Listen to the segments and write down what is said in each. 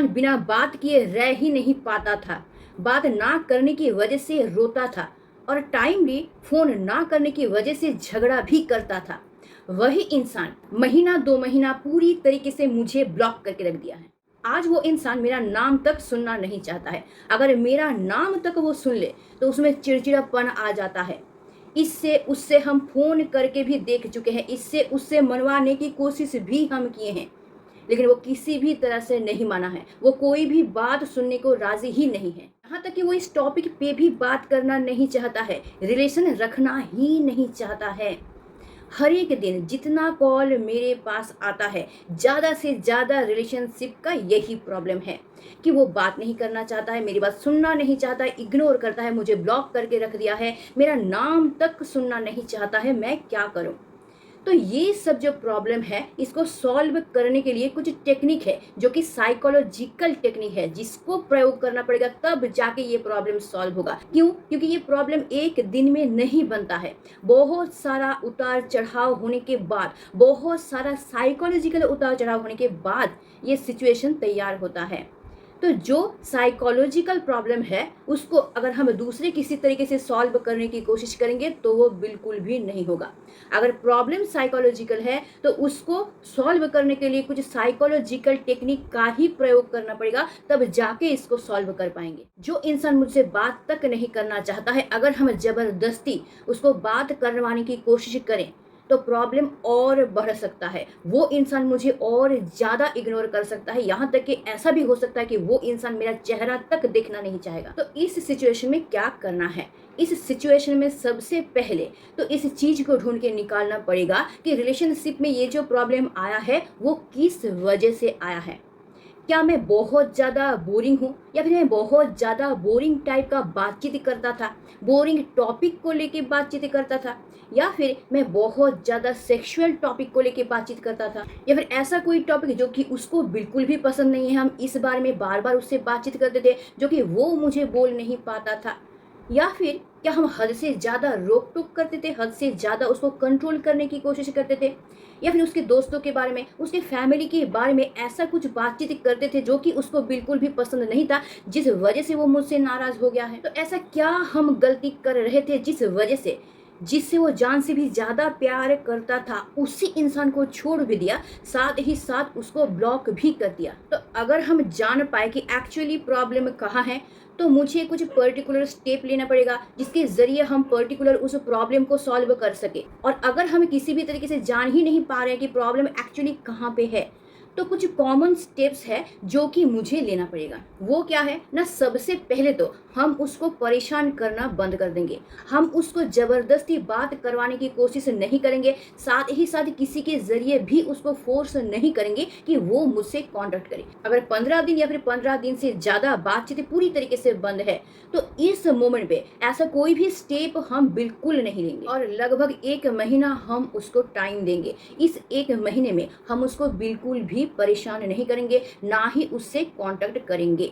इंसान बिना बात किए रह ही नहीं पाता था। बात ना करने की वजह से रोता था और टाइमली फ़ोन ना करने की वजह से झगड़ा भी करता था। वही इंसान महीना 2 महीना पूरी तरीके से मुझे ब्लॉक करके रख दिया है। आज वो इंसान मेरा नाम तक सुनना नहीं चाहता है। अगर मेरा नाम तक वो सुन ले तो उसमें चिड़चिड़ापन आ जाता है। इससे उससे हम फ़ोन करके भी देख चुके हैं, इससे उससे मनवाने की कोशिश भी हम किए हैं, लेकिन वो किसी भी तरह से नहीं माना है। वो कोई भी बात सुनने को राज़ी ही नहीं है। यहाँ तक कि वो इस टॉपिक पे भी बात करना नहीं चाहता है, रिलेशन रखना ही नहीं चाहता है। हर एक दिन जितना कॉल मेरे पास आता है, ज़्यादा से ज़्यादा रिलेशनशिप का यही प्रॉब्लम है कि वो बात नहीं करना चाहता है, मेरी बात सुनना नहीं चाहता है, इग्नोर करता है, मुझे ब्लॉक करके रख दिया है, मेरा नाम तक सुनना नहीं चाहता है। मैं क्या करूं? तो ये सब जो प्रॉब्लम है, इसको सॉल्व करने के लिए कुछ टेक्निक है जो कि साइकोलॉजिकल टेक्निक है, जिसको प्रयोग करना पड़ेगा, तब जाके ये प्रॉब्लम सॉल्व होगा। क्यों? क्योंकि ये प्रॉब्लम एक दिन में नहीं बनता है। बहुत सारा उतार चढ़ाव होने के बाद, बहुत सारा साइकोलॉजिकल उतार चढ़ाव होने के बाद ये सिचुएशन तैयार होता है। तो जो साइकोलॉजिकल प्रॉब्लम है, उसको अगर हम दूसरे किसी तरीके से सॉल्व करने की कोशिश करेंगे तो वो बिल्कुल भी नहीं होगा। अगर प्रॉब्लम साइकोलॉजिकल है तो उसको सॉल्व करने के लिए कुछ साइकोलॉजिकल टेक्निक का ही प्रयोग करना पड़ेगा, तब जाके इसको सॉल्व कर पाएंगे। जो इंसान मुझसे बात तक नहीं करना चाहता है, अगर हम जबरदस्ती उसको बात करवाने की कोशिश करें तो प्रॉब्लम और बढ़ सकता है। वो इंसान मुझे और ज़्यादा इग्नोर कर सकता है, यहाँ तक कि ऐसा भी हो सकता है कि वो इंसान मेरा चेहरा तक देखना नहीं चाहेगा। तो इस सिचुएशन में क्या करना है? इस सिचुएशन में सबसे पहले तो इस चीज़ को ढूंढ के निकालना पड़ेगा कि रिलेशनशिप में ये जो प्रॉब्लम आया है वो किस वजह से आया है। क्या मैं बहुत ज़्यादा बोरिंग हूँ, या फिर मैं बहुत ज़्यादा बोरिंग टाइप का बातचीत करता था, बोरिंग टॉपिक को लेके बातचीत करता था, या फिर मैं बहुत ज़्यादा सेक्सुअल टॉपिक को लेके बातचीत करता था, या फिर ऐसा कोई टॉपिक जो कि उसको बिल्कुल भी पसंद नहीं है, हम इस बारे में बार बार उससे बातचीत करते थे जो कि वो मुझे बोल नहीं पाता था, या फिर क्या हम हद से ज़्यादा रोक टोक करते थे, हद से ज़्यादा उसको कंट्रोल करने की कोशिश करते थे, या फिर उसके दोस्तों के बारे में, उसके फैमिली के बारे में ऐसा कुछ बातचीत करते थे जो कि उसको बिल्कुल भी पसंद नहीं था, जिस वजह से वो मुझसे नाराज़ हो गया है। तो ऐसा क्या हम गलती कर रहे थे जिस वजह से, जिससे वो जान से भी ज़्यादा प्यार करता था, उसी इंसान को छोड़ भी दिया, साथ ही साथ उसको ब्लॉक भी कर दिया। तो अगर हम जान पाए कि एक्चुअली प्रॉब्लम कहाँ है, तो मुझे कुछ पर्टिकुलर स्टेप लेना पड़ेगा जिसके ज़रिए हम पर्टिकुलर उस प्रॉब्लम को सॉल्व कर सके। और अगर हम किसी भी तरीके से जान ही नहीं पा रहे हैं कि प्रॉब्लम एक्चुअली कहाँ पे है, तो कुछ कॉमन स्टेप्स है जो कि मुझे लेना पड़ेगा। वो क्या है ना? सबसे पहले तो हम उसको परेशान करना बंद कर देंगे। हम उसको ज़बरदस्ती बात करवाने की कोशिश नहीं करेंगे, साथ ही साथ किसी के ज़रिए भी उसको फोर्स नहीं करेंगे कि वो मुझसे कॉन्टैक्ट करे। अगर 15 दिन या फिर 15 दिन से ज़्यादा बातचीत पूरी तरीके से बंद है, तो इस मोमेंट पे ऐसा कोई भी स्टेप हम बिल्कुल नहीं लेंगे और लगभग 1 महीना हम उसको टाइम देंगे। इस 1 महीने में हम उसको बिल्कुल भी परेशान नहीं करेंगे, ना ही उससे कांटेक्ट करेंगे।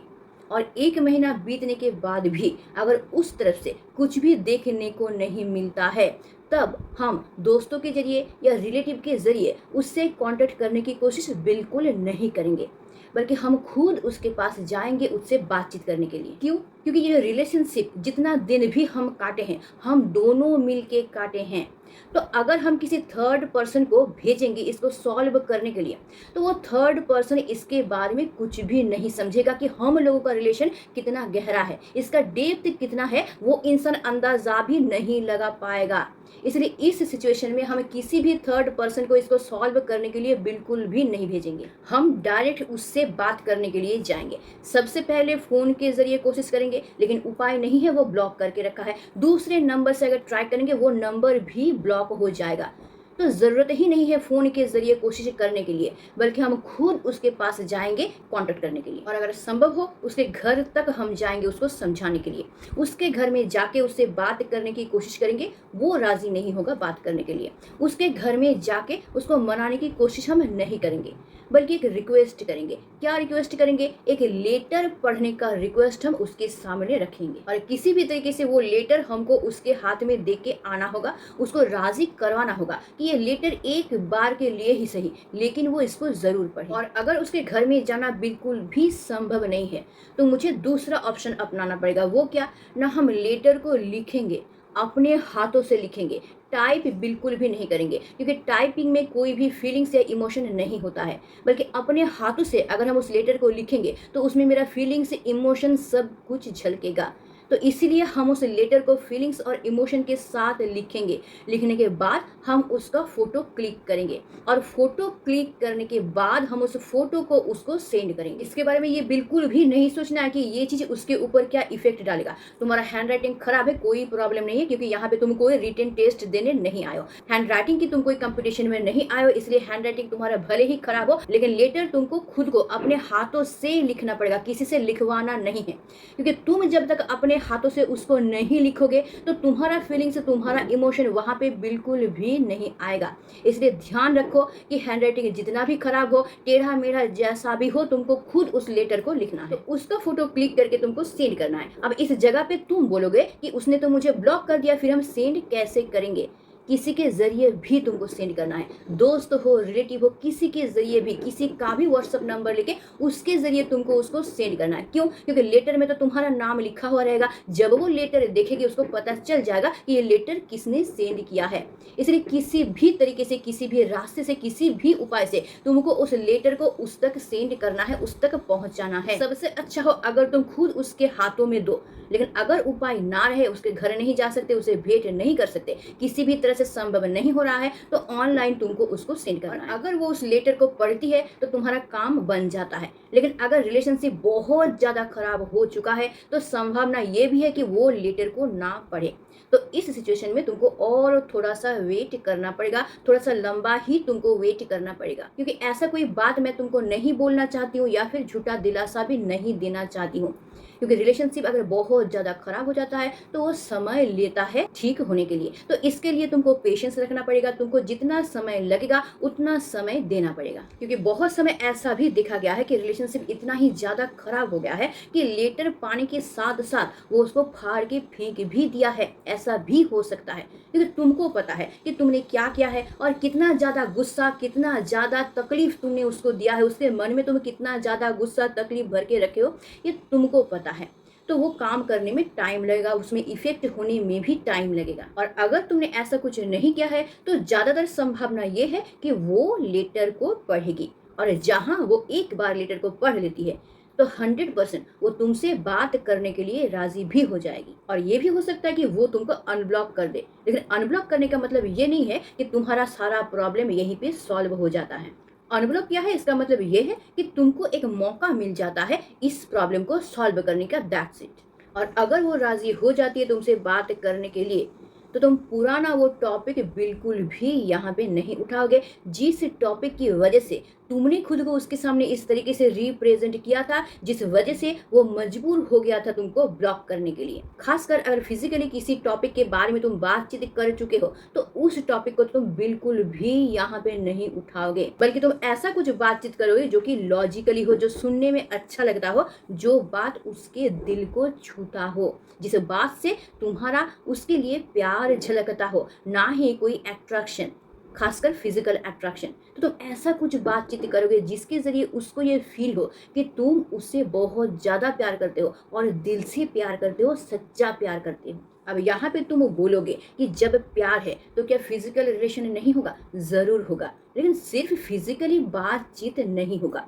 और 1 महीना बीतने के बाद भी अगर उस तरफ से कुछ भी देखने को नहीं मिलता है, तब हम दोस्तों के जरिए या रिलेटिव के ज़रिए उससे कांटेक्ट करने की कोशिश बिल्कुल नहीं करेंगे, बल्कि हम खुद उसके पास जाएंगे उससे बातचीत करने के लिए। क्यों? क्योंकि ये रिलेशनशिप जितना दिन भी हम काटे हैं, हम दोनों मिल के काटे हैं। तो अगर हम किसी थर्ड पर्सन को भेजेंगे इसको सॉल्व करने के लिए, तो वो थर्ड पर्सन इसके बारे में कुछ भी नहीं समझेगा कि हम लोगों का रिलेशन कितना गहरा है, इसका डेप्थ कितना है, वो इंसान अंदाजा भी नहीं लगा पाएगा। इसलिए इस सिचुएशन में हम किसी भी थर्ड पर्सन को इसको सॉल्व करने के लिए बिल्कुल भी नहीं भेजेंगे। हम डायरेक्ट उससे बात करने के लिए जाएंगे। सबसे पहले फ़ोन के ज़रिए कोशिश करेंगे, लेकिन उपाय नहीं है, वो ब्लॉक करके रखा है। दूसरे नंबर से अगर ट्राई करेंगे, वो नंबर भी ब्लॉक हो जाएगा। तो ज़रूरत ही नहीं है फ़ोन के ज़रिए कोशिश करने के लिए, बल्कि हम खुद उसके पास जाएंगे कांटेक्ट करने के लिए। और अगर संभव हो उसके घर तक हम जाएंगे उसको समझाने के लिए। उसके घर में जाके उससे बात करने की कोशिश करेंगे, वो राज़ी नहीं होगा बात करने के लिए। उसके घर में जाके उसको मनाने की कोशिश हम नहीं करेंगे, बल्कि एक रिक्वेस्ट करेंगे। क्या रिक्वेस्ट करेंगे? एक लेटर पढ़ने का रिक्वेस्ट हम उसके सामने रखेंगे, और किसी भी तरीके से वो लेटर हमको उसके हाथ में दे के आना होगा, उसको राज़ी करवाना होगा कि ये लेटर एक बार के लिए ही सही, लेकिन वो इसको ज़रूर पढ़े। और अगर उसके घर में जाना बिल्कुल भी संभव नहीं है तो मुझे दूसरा ऑप्शन अपनाना पड़ेगा। वो क्या? ना हम लेटर को लिखेंगे, अपने हाथों से लिखेंगे, टाइप बिल्कुल भी नहीं करेंगे, क्योंकि टाइपिंग में कोई भी फीलिंग्स या इमोशन नहीं होता है। बल्कि अपने हाथों से अगर हम उस लेटर को लिखेंगे तो उसमें मेरा फीलिंग्स, इमोशन सब कुछ झलकेगा। तो इसीलिए हम उस लेटर को फीलिंग्स और इमोशन के साथ लिखेंगे। लिखने के बाद हम उसका फ़ोटो क्लिक करेंगे और फ़ोटो क्लिक करने के बाद हम उस फ़ोटो को उसको सेंड करेंगे। इसके बारे में ये बिल्कुल भी नहीं सोचना है कि ये चीज़ उसके ऊपर क्या इफ़ेक्ट डालेगा। तुम्हारा हैंड राइटिंग खराब है, कोई प्रॉब्लम नहीं है, क्योंकि यहाँ पे तुम कोई रिटन टेस्ट देने नहीं आए हो। हैंड राइटिंग की तुम कोई कंपटीशन में नहीं आए हो, इसलिए हैंड राइटिंग तुम्हारा भले ही खराब हो, लेकिन लेटर तुमको खुद को अपने हाथों से लिखना पड़ेगा, किसी से लिखवाना नहीं है। क्योंकि तुम जब तक अपने हाथों से उसको नहीं लिखोगे तो तुम्हारा फीलिंग्स, तुम्हारा इमोशन वहाँ पे बिल्कुल भी नहीं आएगा। इसलिए ध्यान रखो कि हैंड राइटिंग जितना भी खराब हो, टेढ़ा मेढ़ा जैसा भी हो, तुमको खुद उस लेटर को लिखना है। तो उसका फोटो क्लिक करके तुमको सेंड करना है। अब इस जगह पे तुम बोलोगे कि उसने तो मुझे ब्लॉक कर दिया, फिर हम सेंड कैसे करेंगे? किसी के ज़रिए भी तुमको सेंड करना है। दोस्त हो, रिलेटिव हो, किसी के ज़रिए भी, किसी का भी व्हाट्सअप नंबर लेके उसके ज़रिए तुमको उसको सेंड करना है। क्यों? क्योंकि लेटर में तो तुम्हारा नाम लिखा हुआ रहेगा। जब वो लेटर देखेगी उसको पता चल जाएगा कि ये लेटर किसने सेंड किया है। इसलिए किसी भी तरीके से, किसी भी रास्ते से, किसी भी उपाय से तुमको उस लेटर को उस तक सेंड करना है, उस तक पहुंचाना है। सबसे अच्छा हो अगर तुम खुद उसके हाथों में दो, लेकिन अगर उपाय ना रहे, उसके घर नहीं जा सकते, उसे भेंट नहीं कर सकते, किसी भी तरह से संभव नहीं हो रहा है, तो ऑनलाइन तुमको उसको सेंड करना है। अगर वो उस लेटर को पढ़ती है तो तुम्हारा काम बन जाता है। लेकिन अगर रिलेशनशिप बहुत ज़्यादा खराब हो चुका है तो संभावना ये भी है कि वो लेटर को ना पढ़े। तो इस सिचुएशन में तुमको और थोड़ा सा वेट करना पड़ेगा, थोड़ा सा लंबा ही तुमको वेट करना पड़ेगा, क्योंकि ऐसा कोई बात मैं तुमको नहीं बोलना चाहती हूँ या फिर झूठा दिलासा भी नहीं देना चाहती हूँ। क्योंकि रिलेशनशिप अगर बहुत ज़्यादा खराब हो जाता है तो वो समय लेता है ठीक होने के लिए। तो इसके लिए तुमको पेशेंस रखना पड़ेगा। तुमको जितना समय लगेगा उतना समय देना पड़ेगा, क्योंकि बहुत समय ऐसा भी देखा गया है कि रिलेशनशिप इतना ही ज़्यादा खराब हो गया है कि लेटर पाने के साथ साथ वो उसको फाड़ के फेंक भी दिया है। ऐसा भी हो सकता है, क्योंकि तुमको पता है कि तुमने क्या किया है और कितना ज़्यादा गुस्सा, कितना ज़्यादा तकलीफ तुमने उसको दिया है। उसके मन में तुम कितना ज़्यादा गुस्सा, तकलीफ भर के रखे हो, ये तुमको पता है। तो वो काम करने में टाइम लगेगा, उसमें इफेक्ट होने में भी टाइम लगेगा। और अगर तुमने ऐसा कुछ नहीं किया है तो ज़्यादातर संभावना ये है कि वो लेटर को पढ़ेगी, और जहाँ वो एक बार लेटर को पढ़ लेती है तो 100% वो तुमसे बात करने के लिए राजी भी हो जाएगी। और ये भी हो सकता है कि वो तुमको अनब्लॉक कर दे, लेकिन अनब्लॉक करने का मतलब ये नहीं है कि तुम्हारा सारा प्रॉब्लम यहीं पे सॉल्व हो जाता है। अनब्लॉक क्या है? इसका मतलब ये है कि तुमको एक मौका मिल जाता है इस प्रॉब्लम को सॉल्व करने का, दैट्स इट। और अगर वो राजी हो जाती है तुमसे बात करने के लिए तो तुम पुराना वो टॉपिक बिल्कुल भी यहाँ पे नहीं उठाओगे, जिस टॉपिक की वजह से तुमने खुद को उसके सामने इस तरीके से रिप्रेजेंट किया था, जिस वजह से वो मजबूर हो गया था तुमको ब्लॉक करने के लिए। खासकर अगर फिजिकली किसी टॉपिक के बारे में तुम बातचीत कर चुके हो तो उस टॉपिक को तुम बिल्कुल भी यहाँ पे नहीं उठाओगे, बल्कि तुम ऐसा कुछ बातचीत करोगे जो कि लॉजिकली हो, जो सुनने में अच्छा लगता हो, जो बात उसके दिल को छूता हो, जिस बात से तुम्हारा उसके लिए प्यार झलकता हो, ना ही कोई अट्रैक्शन, खासकर फिजिकल अट्रैक्शन। तो तुम ऐसा कुछ बातचीत करोगे जिसके जरिए उसको ये फील हो कि तुम उससे बहुत ज़्यादा प्यार करते हो और दिल से प्यार करते हो, सच्चा प्यार करते हो। अब यहाँ पे तुम बोलोगे कि जब प्यार है तो क्या फिजिकल रिलेशन नहीं होगा? ज़रूर होगा, लेकिन सिर्फ फिजिकली बातचीत नहीं होगा।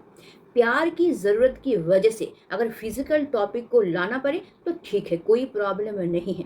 प्यार की ज़रूरत की वजह से अगर फिजिकल टॉपिक को लाना पड़े तो ठीक है, कोई प्रॉब्लम नहीं है।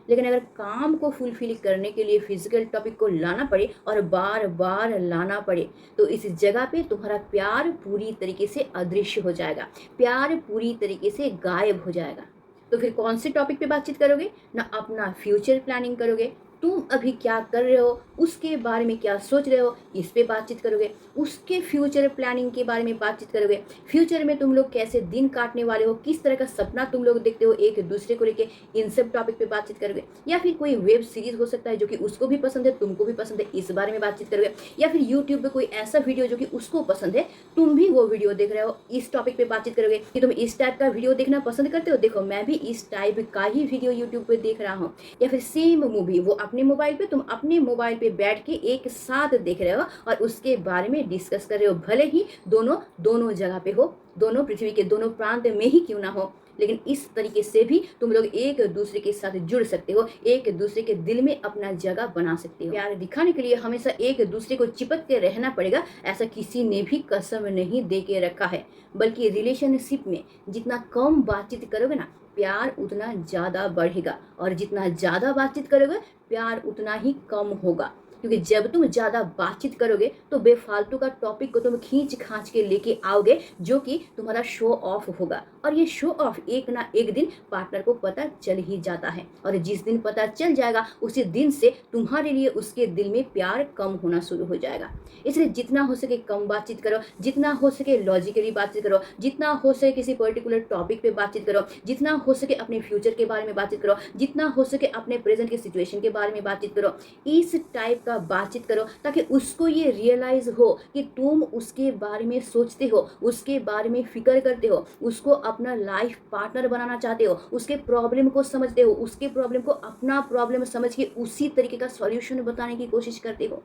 लेकिन अगर काम को फुलफिल करने के लिए फिजिकल टॉपिक को लाना पड़े और बार बार लाना पड़े तो इस जगह पे तुम्हारा प्यार पूरी तरीके से अदृश्य हो जाएगा, प्यार पूरी तरीके से गायब हो जाएगा। तो फिर कौन से टॉपिक पे बातचीत करोगे? ना अपना फ्यूचर प्लानिंग करोगे, तुम अभी क्या कर रहे हो, उसके बारे में क्या सोच रहे हो, इस पे बातचीत करोगे। उसके फ्यूचर प्लानिंग के बारे में बातचीत करोगे। फ्यूचर में तुम लोग कैसे दिन काटने वाले हो, किस तरह का सपना तुम लोग देखते हो एक दूसरे को लेके, इन सब टॉपिक पे बातचीत करोगे। या फिर कोई वेब सीरीज हो सकता है जो कि उसको भी पसंद है, तुमको भी पसंद है, इस बारे में बातचीत करोगे। या फिर यूट्यूब पे कोई ऐसा वीडियो जो कि उसको पसंद है, तुम भी वो वीडियो देख रहे हो, इस टॉपिक पे बातचीत करोगे कि तुम इस टाइप का वीडियो देखना पसंद करते हो, देखो मैं भी इस टाइप का ही वीडियो यूट्यूब पे देख रहा हूँ। या फिर सेम मूवी वो अपने मोबाइल पे, तुम अपने मोबाइल पे बैठ के एक साथ देख रहे हो और उसके बारे में डिस्कस कर रहे हो, भले ही दोनों दोनों जगह पे हो, दोनों पृथ्वी के दोनों प्रांत में ही क्यों ना हो, लेकिन इस तरीके से भी तुम लोग एक दूसरे के साथ जुड़ सकते हो, एक दूसरे के दिल में अपना जगह बना सकते हो। प्यार दिखाने के लिए हमेशा एक दूसरे को चिपक के रहना पड़ेगा, ऐसा किसी ने भी कसम नहीं दे के रखा है। बल्कि रिलेशनशिप में जितना कम बातचीत करोगे ना, प्यार उतना ज़्यादा बढ़ेगा, और जितना ज़्यादा बातचीत करोगे प्यार उतना ही कम होगा। क्योंकि जब तुम ज़्यादा बातचीत करोगे तो बेफालतू का टॉपिक को तुम खींच खांच के लेके आओगे, जो कि तुम्हारा शो ऑफ होगा, और ये शो ऑफ एक ना एक दिन पार्टनर को पता चल ही जाता है, और जिस दिन पता चल जाएगा उसी दिन से तुम्हारे लिए उसके दिल में प्यार कम होना शुरू हो जाएगा। इसलिए जितना हो सके कम बातचीत करो, जितना हो सके लॉजिकली बातचीत करो, जितना हो सके किसी पर्टिकुलर टॉपिक पे बातचीत करो, जितना हो सके अपने फ्यूचर के बारे में बातचीत करो, जितना हो सके अपने प्रेजेंट की सिचुएशन के बारे में बातचीत करो। इस टाइप का बातचीत करो ताकि उसको ये रियलाइज हो कि तुम उसके बारे में सोचते हो, उसके बारे में फिक्र करते हो, उसको अपना लाइफ पार्टनर बनाना चाहते हो, उसके प्रॉब्लम को समझते हो, उसके प्रॉब्लम को अपना प्रॉब्लम समझ के उसी तरीके का सॉल्यूशन बताने की कोशिश करते हो।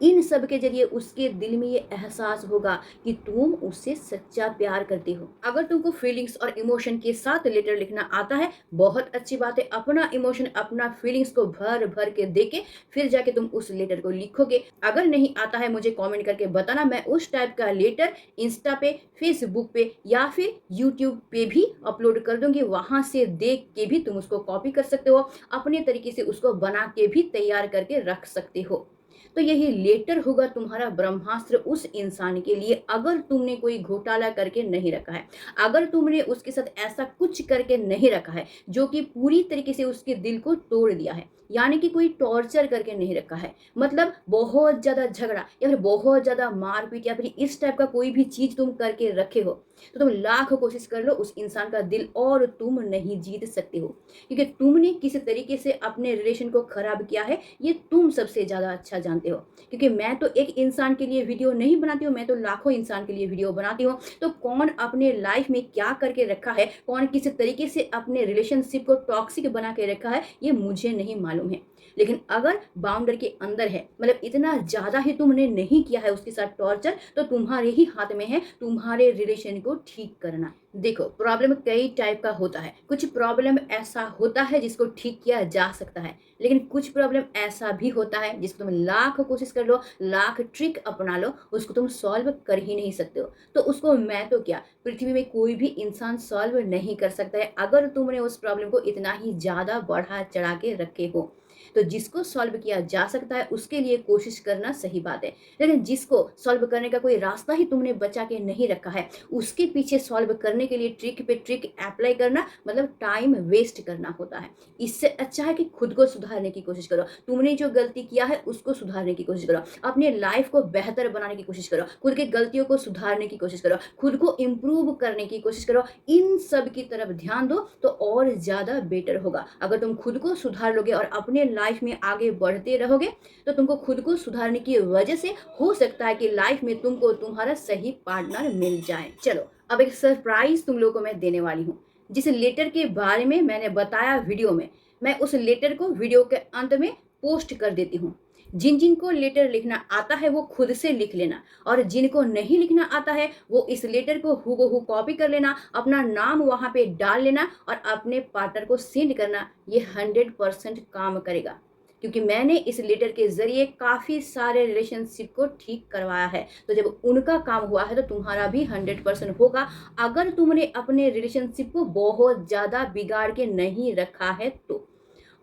इन सब के जरिए उसके दिल में ये एहसास होगा कि तुम उससे सच्चा प्यार करते हो। अगर तुमको फीलिंग्स और इमोशन के साथ लेटर लिखना आता है, बहुत अच्छी बात है। अपना इमोशन, अपना फीलिंग्स को भर भर के देके फिर जाके तुम उस लेटर को लिखोगे। अगर नहीं आता है मुझे कमेंट करके बताना, मैं उस टाइप का लेटर इंस्टा पे, फेसबुक पे या फिर यूट्यूब पे भी अपलोड कर दूंगी। वहां से देख के भी तुम उसको कॉपी कर सकते हो, अपने तरीके से उसको बना के भी तैयार करके रख सकते हो। तो यही लेटर होगा तुम्हारा ब्रह्मास्त्र उस इंसान के लिए, अगर तुमने कोई घोटाला करके नहीं रखा है, अगर तुमने उसके साथ ऐसा कुछ करके नहीं रखा है जो कि पूरी तरीके से उसके दिल को तोड़ दिया है, यानी कि कोई टॉर्चर करके नहीं रखा है, मतलब बहुत ज़्यादा झगड़ा या फिर बहुत ज़्यादा मारपीट या फिर इस टाइप का कोई भी चीज़ तुम करके रखे हो, तो तुम लाख कोशिश कर लो उस इंसान का दिल और तुम नहीं जीत सकते हो। क्योंकि तुमने किस तरीके से अपने रिलेशन को खराब किया है ये तुम सबसे ज़्यादा अच्छा जानते हो। क्योंकि मैं तो एक इंसान के लिए वीडियो नहीं बनाती हूँ, मैं तो लाखों इंसान के लिए वीडियो बनाती हूँ। तो कौन अपने लाइफ में क्या करके रखा है, कौन किस तरीके से अपने रिलेशनशिप को टॉक्सिक बना के रखा है, ये मुझे नहीं मालूम है। लेकिन अगर बाउंडर के अंदर है, मतलब इतना ज़्यादा ही तुमने नहीं किया है उसके साथ टॉर्चर, तो तुम्हारे ही हाथ में है तुम्हारे रिलेशन को ठीक करना। देखो, प्रॉब्लम कई टाइप का होता है। कुछ प्रॉब्लम ऐसा होता है जिसको ठीक किया जा सकता है, लेकिन कुछ प्रॉब्लम ऐसा भी होता है जिसको तुम लाख कोशिश कर लो, लाख ट्रिक अपना लो, उसको तुम सॉल्व कर ही नहीं सकते हो। तो उसको मैं तो क्या, पृथ्वी में कोई भी इंसान सॉल्व नहीं कर सकता है, अगर तुमने उस प्रॉब्लम को इतना ही ज़्यादा बढ़ा चढ़ा के रखे हो। तो जिसको सॉल्व किया जा सकता है उसके लिए कोशिश करना सही बात है, लेकिन जिसको सॉल्व करने का कोई रास्ता ही तुमने बचा के नहीं रखा है, उसके पीछे सॉल्व करने के लिए ट्रिक पे ट्रिक अप्लाई करना मतलब टाइम वेस्ट करना होता है। इससे अच्छा है कि खुद को सुधारने की कोशिश करो। तुमने जो गलती किया है उसको सुधारने की कोशिश करो, अपने लाइफ को बेहतर बनाने की कोशिश करो, खुद की गलतियों को सुधारने की कोशिश करो, खुद को इम्प्रूव करने की कोशिश करो। इन सब की तरफ ध्यान दो तो और ज़्यादा बेटर होगा। अगर तुम खुद को सुधार लोगे और अपने लाइफ में आगे बढ़ते रहोगे तो तुमको खुद को सुधारने की वजह से हो सकता है कि लाइफ में तुमको तुम्हारा सही पार्टनर मिल जाए। चलो, अब एक सरप्राइज तुम लोगों को मैं देने वाली हूँ। जिस लेटर के बारे में मैंने बताया वीडियो में, मैं उस लेटर को वीडियो के अंत में पोस्ट कर देती हूँ। जिन जिन को लेटर लिखना आता है वो खुद से लिख लेना, और जिनको नहीं लिखना आता है वो इस लेटर को हूबहू कॉपी कर लेना, अपना नाम वहाँ पे डाल लेना और अपने पार्टनर को सेंड करना। ये 100% काम करेगा, क्योंकि मैंने इस लेटर के जरिए काफ़ी सारे रिलेशनशिप को ठीक करवाया है। तो जब उनका काम हुआ है तो तुम्हारा भी 100% होगा, अगर तुमने अपने रिलेशनशिप को बहुत ज़्यादा बिगाड़ के नहीं रखा है तो।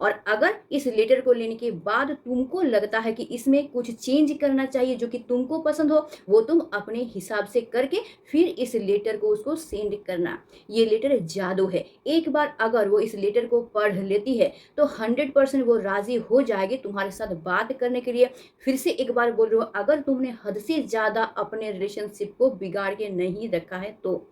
और अगर इस लेटर को लेने के बाद तुमको लगता है कि इसमें कुछ चेंज करना चाहिए जो कि तुमको पसंद हो, वो तुम अपने हिसाब से करके फिर इस लेटर को उसको सेंड करना। ये लेटर जादू है, एक बार अगर वो इस लेटर को पढ़ लेती है तो 100% वो राज़ी हो जाएगी तुम्हारे साथ बात करने के लिए। फिर से एक बार बोल रही हूँ, अगर तुमने हद से ज़्यादा अपने रिलेशनशिप को बिगाड़ के नहीं रखा है तो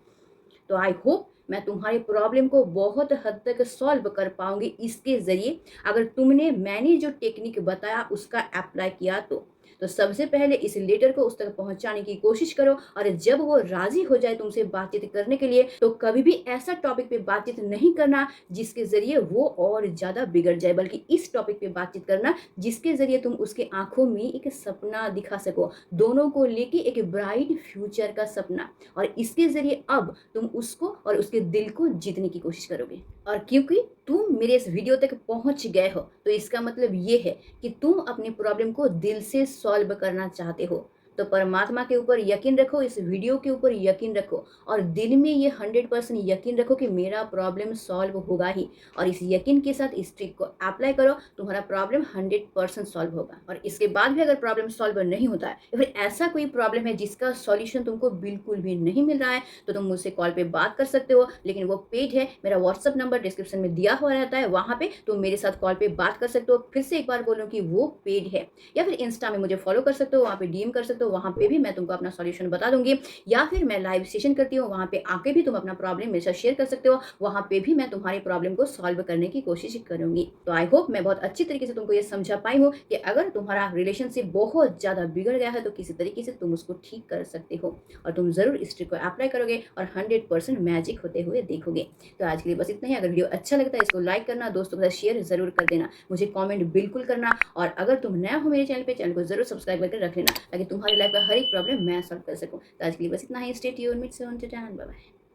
आई होप मैं तुम्हारे प्रॉब्लम को बहुत हद तक सॉल्व कर पाऊंगी इसके ज़रिए, अगर तुमने मैंने जो टेक्निक बताया उसका अप्लाई किया तो। तो सबसे पहले इस लेटर को उस तक पहुंचाने की कोशिश करो, और जब वो राजी हो जाए तुमसे बातचीत करने के लिए, तो कभी भी ऐसा टॉपिक पे बातचीत नहीं करना जिसके जरिए वो और ज्यादा बिगड़ जाए, बल्कि इस टॉपिक पे बातचीत करना जिसके जरिए तुम उसके आंखों में एक सपना दिखा सको, दोनों को लेके एक ब्राइट फ्यूचर का सपना। और इसके जरिए अब तुम उसको और उसके दिल को जीतने की कोशिश करोगे। और क्योंकि तुम मेरे इस वीडियो तक पहुंच गए हो, तो इसका मतलब ये है कि तुम अपनी प्रॉब्लम को दिल से सॉल्व करना चाहते हो। तो परमात्मा के ऊपर यकीन रखो, इस वीडियो के ऊपर यकीन रखो, और दिल में ये 100% यकीन रखो कि मेरा प्रॉब्लम सॉल्व होगा ही। और इस यकीन के साथ इस ट्रिक को अप्लाई करो, तुम्हारा प्रॉब्लम 100% सॉल्व होगा। और इसके बाद भी अगर प्रॉब्लम सॉल्व नहीं होता है, या फिर ऐसा कोई प्रॉब्लम है जिसका सॉल्यूशन तुमको बिल्कुल भी नहीं मिल रहा है, तो तुम मुझसे कॉल पे बात कर सकते हो, लेकिन वो पेड है। मेरा व्हाट्सअप नंबर डिस्क्रिप्शन में दिया हुआ रहता है, वहां पे तुम मेरे साथ कॉल पे बात कर सकते हो। फिर से एक बार बोलूं कि वो पेड है। या फिर इंस्टा में मुझे फॉलो कर सकते हो, वहां पे डीएम कर सकते हो, वहां पे भी मैं तुमको अपना सॉल्यूशन बता दूंगी। या फिर मैं लाइव सेशन करती हूँ, वहां पे आके भी तुम अपना प्रॉब्लम मेरे साथ शेयर कर सकते हो, वहां पे भी मैं तुम्हारी प्रॉब्लम को सॉल्व करने की कोशिश करूंगी। तो आई होप मैं बहुत अच्छी तरीके से तुमको ये समझा पाई हूँ कि अगर तुम्हारा रिलेशनशिप बहुत ज्यादा बिगड़ गया है, तो किसी तरीके से तुम उसको ठीक कर सकते हो, और तुम जरूर इस ट्रिक को अप्लाई करोगे और 100% मैजिक होते हुए देखोगे। तो आज के लिए बस इतना ही। अगर वीडियो अच्छा लगता है, इसको लाइक करना, दोस्तों के साथ शेयर जरूर कर देना, मुझे कमेंट बिल्कुल करना, और अगर तुम नया हो मेरे चैनल पे, चैनल को जरूर सब्सक्राइब करके रख लेना, ताकि तुम्हारी लाइफ का हर एक प्रॉब्लम मैं सॉल्व कर सकूं। तो आज के लिए बस इतना ही। Stay tuned, meet soon, tata, bye bye.